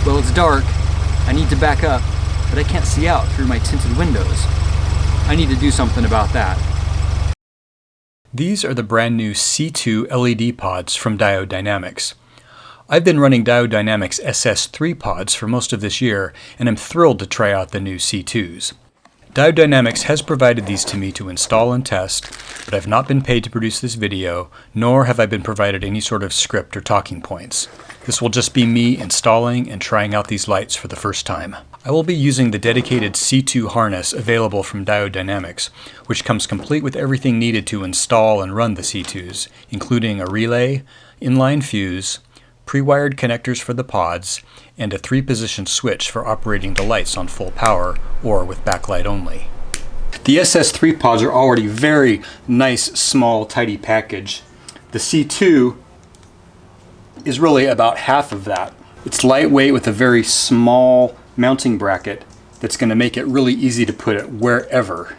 Well, it's dark. I need to back up, but I can't see out through my tinted windows. I need to do something about that. These are the brand new C2 LED pods from Diode Dynamics. I've been running Diode Dynamics SS3 pods for most of this year, and I'm thrilled to try out the new C2s. Diode Dynamics has provided these to me to install and test, but I've not been paid to produce this video, nor have I been provided any sort of script or talking points. This will just be me installing and trying out these lights for the first time. I will be using the dedicated C2 harness available from Diode Dynamics, which comes complete with everything needed to install and run the C2s, including a relay, inline fuse, pre-wired connectors for the pods, and a 3-position switch for operating the lights on full power or with backlight only. The SS3 pods are already very nice, small, tidy package. The C2 is really about half of that. It's lightweight with a very small mounting bracket that's going to make it really easy to put it wherever.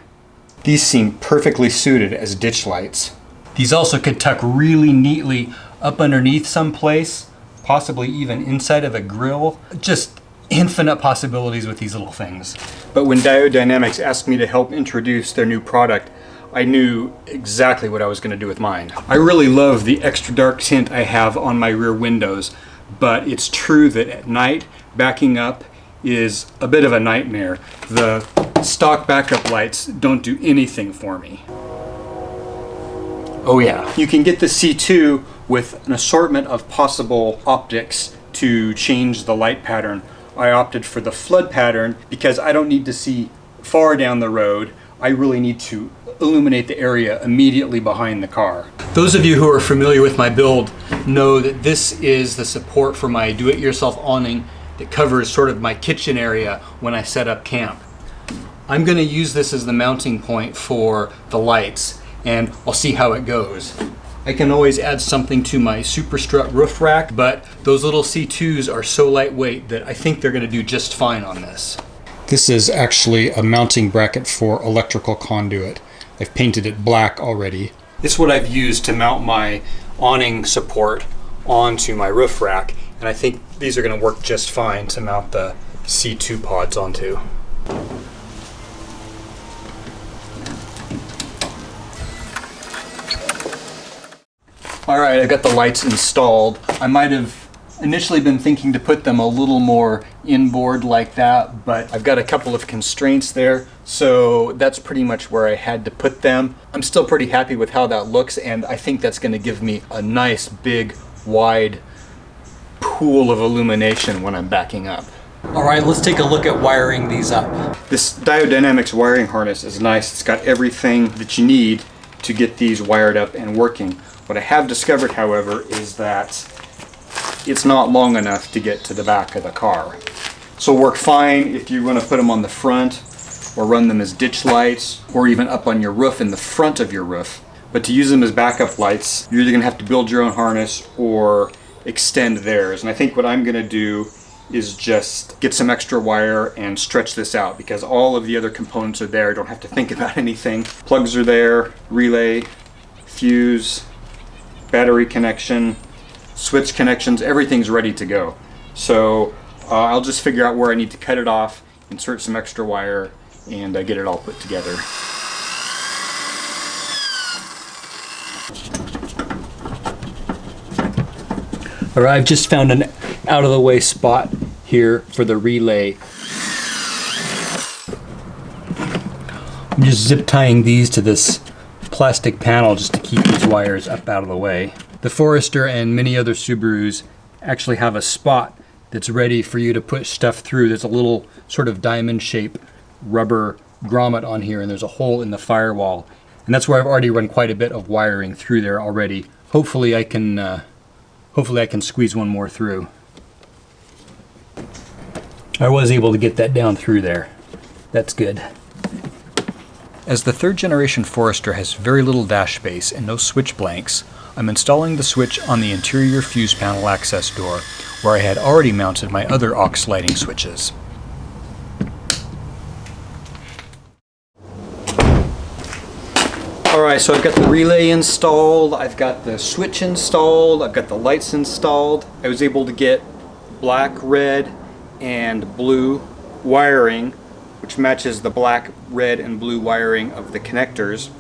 These seem perfectly suited as ditch lights. These also could tuck really neatly up underneath someplace, possibly even inside of a grill. Just infinite possibilities with these little things. But when Diode Dynamics asked me to help introduce their new product, I knew exactly what I was going to do with mine. I really love the extra dark tint I have on my rear windows, but it's true that at night, backing up is a bit of a nightmare. The stock backup lights don't do anything for me. Oh yeah. You can get the C2 with an assortment of possible optics to change the light pattern. I opted for the flood pattern because I don't need to see far down the road. I really need to illuminate the area immediately behind the car. Those of you who are familiar with my build know that this is the support for my do-it-yourself awning that covers sort of my kitchen area when I set up camp. I'm going to use this as the mounting point for the lights, and I'll see how it goes. I can always add something to my super strut roof rack, but those little C2s are so lightweight that I think they're going to do just fine on this. This is actually a mounting bracket for electrical conduit. I've painted it black already. This is what I've used to mount my awning support onto my roof rack, and I think these are going to work just fine to mount the C2 pods onto. Alright, I've got the lights installed. I might have initially been thinking to put them a little more inboard like that, but I've got a couple of constraints there, so that's pretty much where I had to put them. I'm still pretty happy with how that looks, and I think that's going to give me a nice, big, wide pool of illumination when I'm backing up. Alright, let's take a look at wiring these up. This Diode Dynamics wiring harness is nice. It's got everything that you need to get these wired up and working. What I have discovered, however, is that it's not long enough to get to the back of the car. So work fine if you want to put them on the front or run them as ditch lights or even up on your roof in the front of your roof. But to use them as backup lights, you're either going to have to build your own harness or extend theirs. And I think what I'm going to do is just get some extra wire and stretch this out because all of the other components are there. I don't have to think about anything. Plugs are there, relay, fuse, battery connection, switch connections, everything's ready to go. So I'll just figure out where I need to cut it off, insert some extra wire, and get it all put together. All right, I've just found an out-of-the-way spot here for the relay. I'm just zip tying these to this plastic panel just to keep these wires up out of the way. The Forester and many other Subarus actually have a spot that's ready for you to put stuff through. There's a little sort of diamond-shaped rubber grommet on here, and there's a hole in the firewall. And that's where I've already run quite a bit of wiring through there already. Hopefully I can squeeze one more through. I was able to get that down through there. That's good. As the 3rd generation Forester has very little dash space and no switch blanks, I'm installing the switch on the interior fuse panel access door, where I had already mounted my other aux lighting switches. Alright, so I've got the relay installed, I've got the switch installed, I've got the lights installed. I was able to get black, red, and blue wiring, which matches the black, red, and blue wiring of the connectors.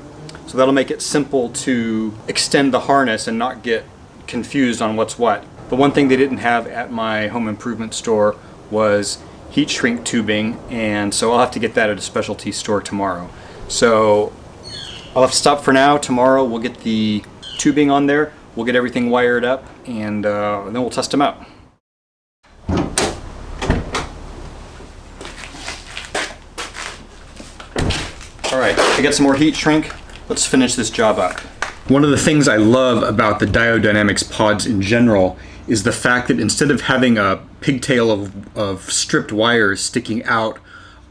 So that'll make it simple to extend the harness and not get confused on what's what. The one thing they didn't have at my home improvement store was heat shrink tubing, and so I'll have to get that at a specialty store tomorrow. So I'll have to stop for now. Tomorrow we'll get the tubing on there, we'll get everything wired up, and then we'll test them out. Alright, I got some more heat shrink. Let's finish this job up. One of the things I love about the Diode Dynamics pods in general is the fact that instead of having a pigtail of stripped wires sticking out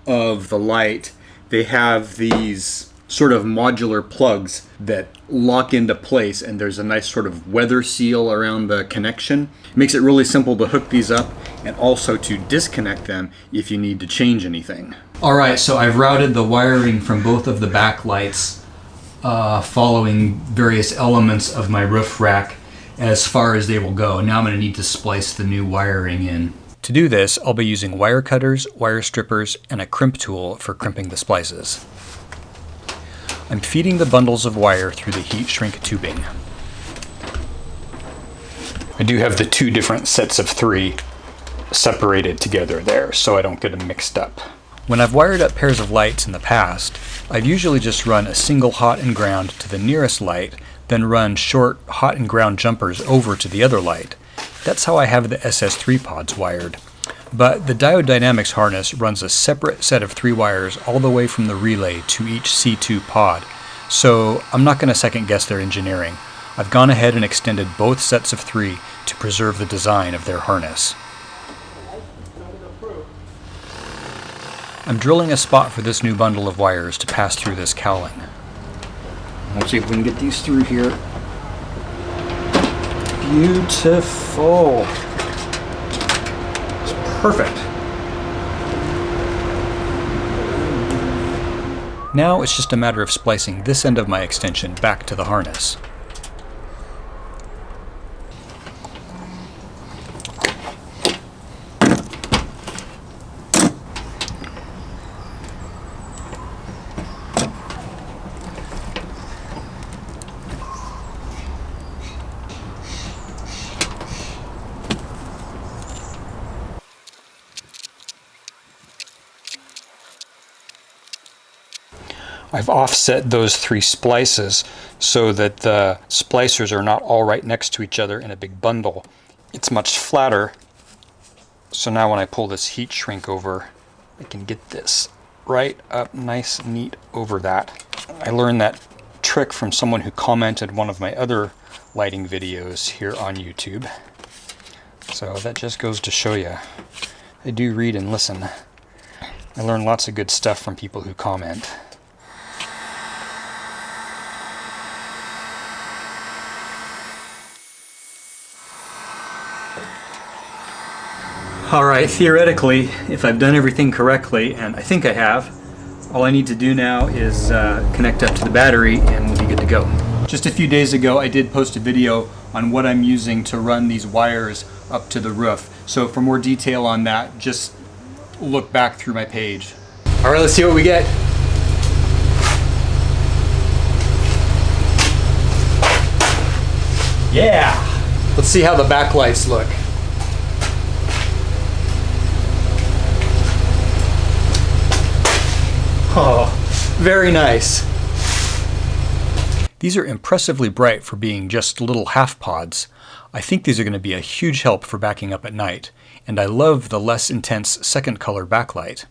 of the light, they have these sort of modular plugs that lock into place, and there's a nice sort of weather seal around the connection. It makes it really simple to hook these up and also to disconnect them if you need to change anything. Alright, so I've routed the wiring from both of the backlights following various elements of my roof rack as far as they will go. Now I'm going to need to splice the new wiring in. To do this, I'll be using wire cutters, wire strippers, and a crimp tool for crimping the splices. I'm feeding the bundles of wire through the heat shrink tubing. I do have the two different sets of 3 separated together there so I don't get them mixed up. When I've wired up pairs of lights in the past, I've usually just run a single hot and ground to the nearest light, then run short hot and ground jumpers over to the other light. That's how I have the SS3 pods wired. But the Diode Dynamics harness runs a separate set of 3 wires all the way from the relay to each C2 pod, so I'm not going to second guess their engineering. I've gone ahead and extended both sets of 3 to preserve the design of their harness. I'm drilling a spot for this new bundle of wires to pass through this cowling. Let's see if we can get these through here. Beautiful. It's perfect. Now it's just a matter of splicing this end of my extension back to the harness. I've offset those 3 splices so that the splicers are not all right next to each other in a big bundle. It's much flatter, so now when I pull this heat shrink over, I can get this right up nice and neat over that. I learned that trick from someone who commented one of my other lighting videos here on YouTube. So that just goes to show you, I do read and listen. I learn lots of good stuff from people who comment. Alright, theoretically, if I've done everything correctly, and I think I have, all I need to do now is connect up to the battery and we'll be good to go. Just a few days ago I did post a video on what I'm using to run these wires up to the roof. So for more detail on that, just look back through my page. Alright, let's see what we get. Yeah! Let's see how the backlights look. Oh, very nice. These are impressively bright for being just little half pods. I think these are going to be a huge help for backing up at night, and I love the less intense second color backlight.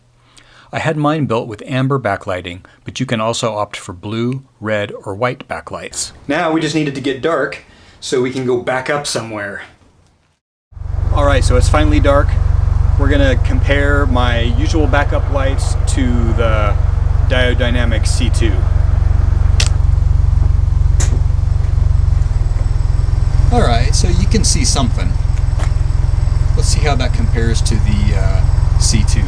I had mine built with amber backlighting, but you can also opt for blue, red, or white backlights. Now we just need it to get dark so we can go back up somewhere. Alright, so it's finally dark. We're going to compare my usual backup lights to the Diode Dynamics C2. Alright, so you can see something. Let's see how that compares to the C2.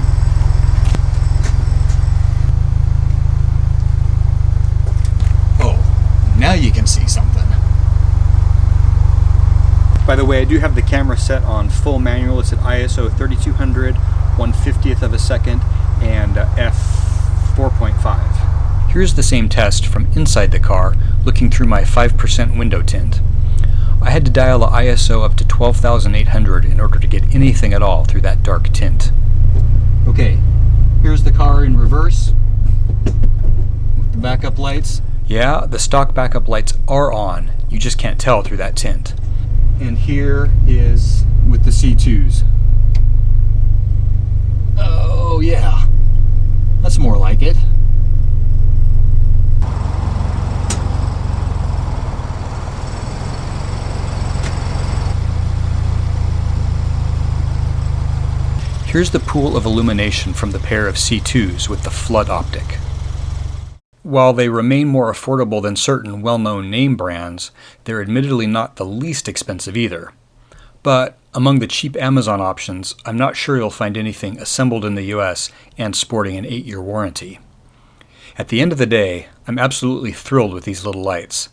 Oh, now you can see something. By the way, I do have the camera set on full manual. It's at ISO 3200 1/50th of a second, and f/4.5. Here's the same test from inside the car, looking through my 5% window tint. I had to dial the ISO up to 12,800 in order to get anything at all through that dark tint. Okay, here's the car in reverse with the backup lights. Yeah, the stock backup lights are on. You just can't tell through that tint. And here is with the C2s. Oh yeah, that's more like it. Here's the pool of illumination from the pair of C2s with the flood optic. While they remain more affordable than certain well-known name brands, they're admittedly not the least expensive either. But among the cheap Amazon options, I'm not sure you'll find anything assembled in the US and sporting an 8-year warranty. At the end of the day, I'm absolutely thrilled with these little lights.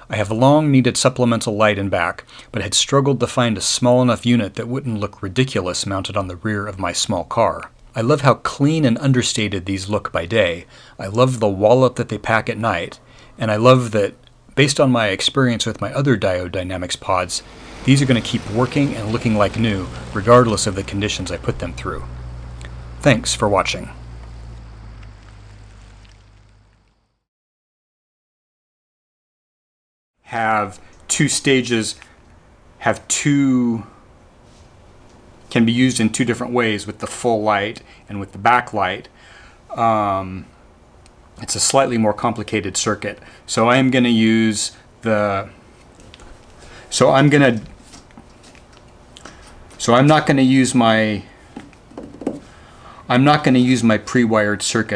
I have long needed supplemental light in back, but had struggled to find a small enough unit that wouldn't look ridiculous mounted on the rear of my small car. I love how clean and understated these look by day. I love the wallop that they pack at night, and I love that, based on my experience with my other Diode Dynamics pods, these are going to keep working and looking like new, regardless of the conditions I put them through. Thanks for watching. Have two stages, can be used in two different ways with the full light and with the backlight. It's a slightly more complicated circuit. So I am going to use I'm not going to use my pre-wired circuit